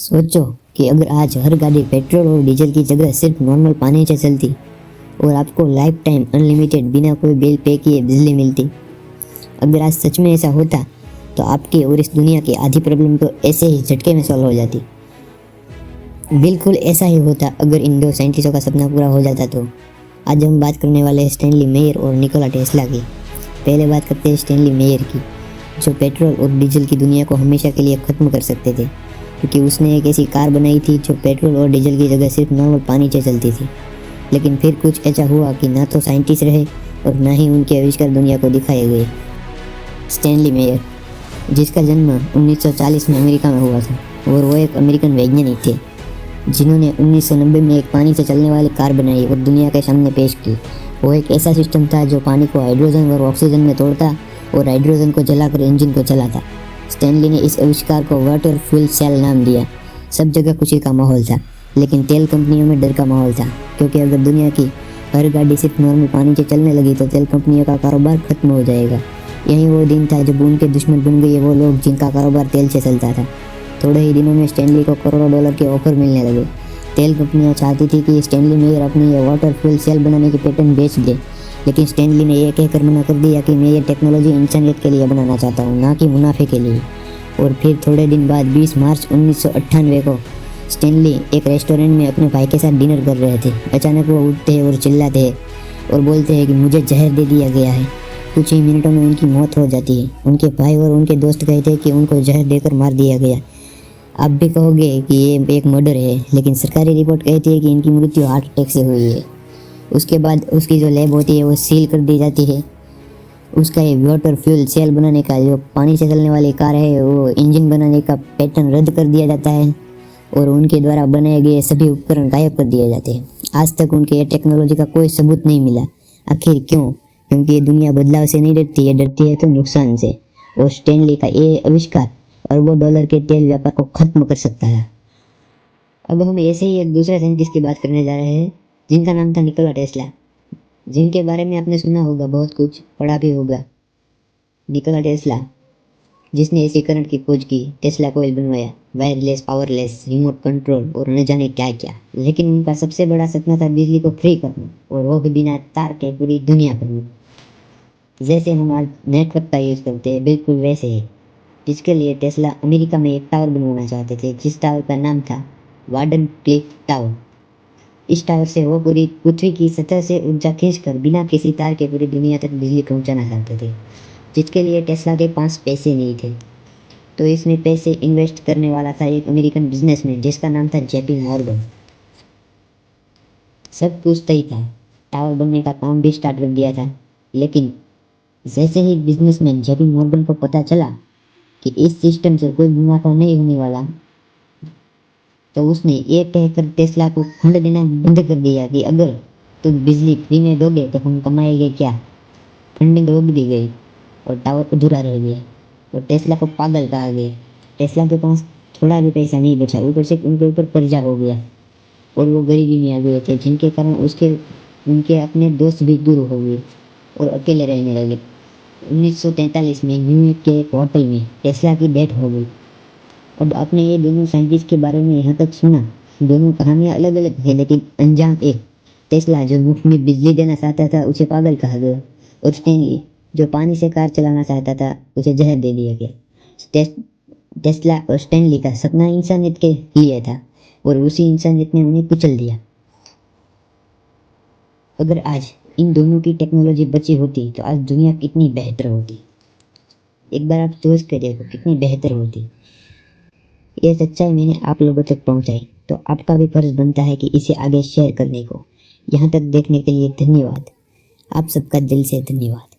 सोचो कि अगर आज हर गाड़ी पेट्रोल और डीजल की जगह सिर्फ नॉर्मल पानी से चलती और आपको लाइफ टाइम अनलिमिटेड बिना कोई बिल पे किए बिजली मिलती। अगर आज सच में ऐसा होता तो आपकी और इस दुनिया की आधी प्रॉब्लम तो ऐसे ही झटके में सॉल्व हो जाती। बिल्कुल ऐसा ही होता अगर इन दो साइंटिस्टों का सपना पूरा हो जाता। तो आज हम बात करने वाले हैं स्टैनली मेयर और निकोला टेस्ला की। पहले बात करते हैं स्टैनली मेयर की, जो पेट्रोल और डीजल की दुनिया को हमेशा के लिए ख़त्म कर सकते थे, क्योंकि उसने एक ऐसी कार बनाई थी जो पेट्रोल और डीजल की जगह सिर्फ नॉर्मल पानी से चलती थी। लेकिन फिर कुछ ऐसा हुआ कि ना तो साइंटिस्ट रहे और ना ही उनके आविष्कार दुनिया को दिखाए गए। स्टैनली मेयर, जिसका जन्म 1940 में अमेरिका में हुआ था, और वो एक अमेरिकन वैज्ञानिक थे जिन्होंने 1990 में एक पानी से चलने वाली कार बनाई और दुनिया के सामने पेश की। वो एक ऐसा सिस्टम था जो पानी को हाइड्रोजन और ऑक्सीजन में तोड़ता और हाइड्रोजन को जलाकर इंजन को चलाता। स्टैनली ने इस आविष्कार को वाटर फ्यूल सेल नाम दिया। सब जगह खुशी का माहौल था, लेकिन तेल कंपनियों में डर का माहौल था, क्योंकि अगर दुनिया की हर गाड़ी सिर्फ नॉर्मल पानी से चलने लगी तो तेल कंपनियों का कारोबार खत्म हो जाएगा। यही वो दिन था जब उनके दुश्मन बन गए वो लोग जिनका कारोबार तेल से चलता था। थोड़े ही दिनों में स्टैनली को करोड़ों डॉलर के ऑफर मिलने लगे। तेल कंपनियां चाहती थी कि स्टैनली मेयर अपनी ये वाटर फ्यूल सेल बनाने की पेटेंट बेच दे, लेकिन स्टैनली ने यह कहकर मना कर दिया कि मैं ये टेक्नोलॉजी इंसानियत के लिए बनाना चाहता हूँ, ना कि मुनाफे के लिए। और फिर थोड़े दिन बाद 20 मार्च 1998 को स्टैनली एक रेस्टोरेंट में अपने भाई के साथ डिनर कर रहे थे। अचानक वो उठते हैं और चिल्लाते हैं और बोलते हैं कि मुझे जहर दे दिया गया है। कुछ ही मिनटों में उनकी मौत हो जाती है। उनके भाई और उनके दोस्त कहते हैं कि उनको जहर देकर मार दिया गया। आप भी कहोगे कि ये एक मर्डर है, लेकिन सरकारी रिपोर्ट कहती है कि इनकी मृत्यु हार्ट अटैक से हुई है। उसके बाद उसकी जो लैब होती है वो सील कर दी जाती है। उसका ये वाटर फ्यूल सेल बनाने का जो पानी से चलने वाली कार है वो इंजन बनाने का पैटर्न रद्द कर दिया जाता है और उनके द्वारा बनाए गए सभी उपकरण गायब कर दिए जाते हैं। आज तक उनके ये टेक्नोलॉजी का कोई सबूत नहीं मिला। आखिर क्यों? क्योंकि ये दुनिया बदलाव से नहीं डरती है, डरती है तो नुकसान से। और स्टैनली का ये आविष्कार अरबों डॉलर के तेल व्यापार को खत्म कर सकता है। अब हम ऐसे ही एक दूसरे साइंटिस्ट की बात करने जा रहे हैं जिनका नाम था निकोला टेस्ला, जिनके बारे में आपने सुना होगा, बहुत कुछ पढ़ा भी होगा। निकोला टेस्ला, जिसने ऐसी करंट की खोज की, टेस्ला कोयल बनवाया, वायरलेस, पावरलेस, रिमोट कंट्रोल और न जाने क्या क्या। लेकिन उनका सबसे बड़ा सपना था बिजली को फ्री करना, और वो भी बिना तार के पूरी दुनिया पर। जैसे हम आज नेटवर्क का यूज़ करते हैं, बिल्कुल वैसे ही। जिसके लिए टेस्ला अमेरिका में एक टावर बनवाना चाहते थे, जिस टावर का नाम था वार्डन क्लिफ टावर। इस टावर से वो पूरी पृथ्वी की सतह से ऊर्जा खींचकर बिना किसी तार के पूरी दुनिया तक बिजली पहुंचाना चाहते थे, जिसके लिए टेस्ला के पास पैसे नहीं थे। तो इसमें पैसे इन्वेस्ट करने वाला था एक अमेरिकन बिजनेसमैन जिसका नाम था जेपी मॉर्गन। सब कुछ तय था, टावर बनने का काम भी स्टार्ट कर दिया था। लेकिन जैसे ही बिजनेसमैन जेपी मॉर्गन को पता चला कि इस सिस्टम से कोई मुनाफा नहीं होने वाला, तो उसने ये कहकर टेस्ला को फंड देना बंद कर दिया कि अगर तुम बिजली फ्री में दोगे तो हम कमाएंगे क्या। फंडिंग रोक दी गई और टावर अधूरा रह गया और टेस्ला को पागल कहा गया। टेस्ला के पास थोड़ा भी पैसा नहीं बचा, ऊपर से उनके ऊपर कर्जा हो गया और वो गरीबी में आ गए थे, जिनके कारण उनके अपने दोस्त भी दूर हो गए और अकेले रहने लगे। 1943 में न्यूयॉर्क के एक होटल में टेस्ला की डेथ हो गई। अब आपने ये दोनों साइंटिस्ट के बारे में यहाँ तक सुना। दोनों कहानियाँ अलग अलग है, लेकिन अंजाम एक। टेस्ला जो मुफ्त में बिजली देना चाहता था उसे पागल कहा गया, और स्टैनली जो पानी से कार चलाना चाहता था उसे जहर दे दिया गया। टेस्ला और स्टैनली का सपना इंसानियत के लिए था और उसी इंसानियत ने उन्हें कुचल दिया। अगर आज इन दोनों की टेक्नोलॉजी बची होती तो आज दुनिया कितनी बेहतर होती। एक बार आप सोच कर देखो कितनी बेहतर होती। ये सच्चाई मैंने आप लोगों तक पहुंचाई, तो आपका भी फर्ज बनता है कि इसे आगे शेयर करने को। यहाँ तक देखने के लिए धन्यवाद। आप सबका दिल से धन्यवाद।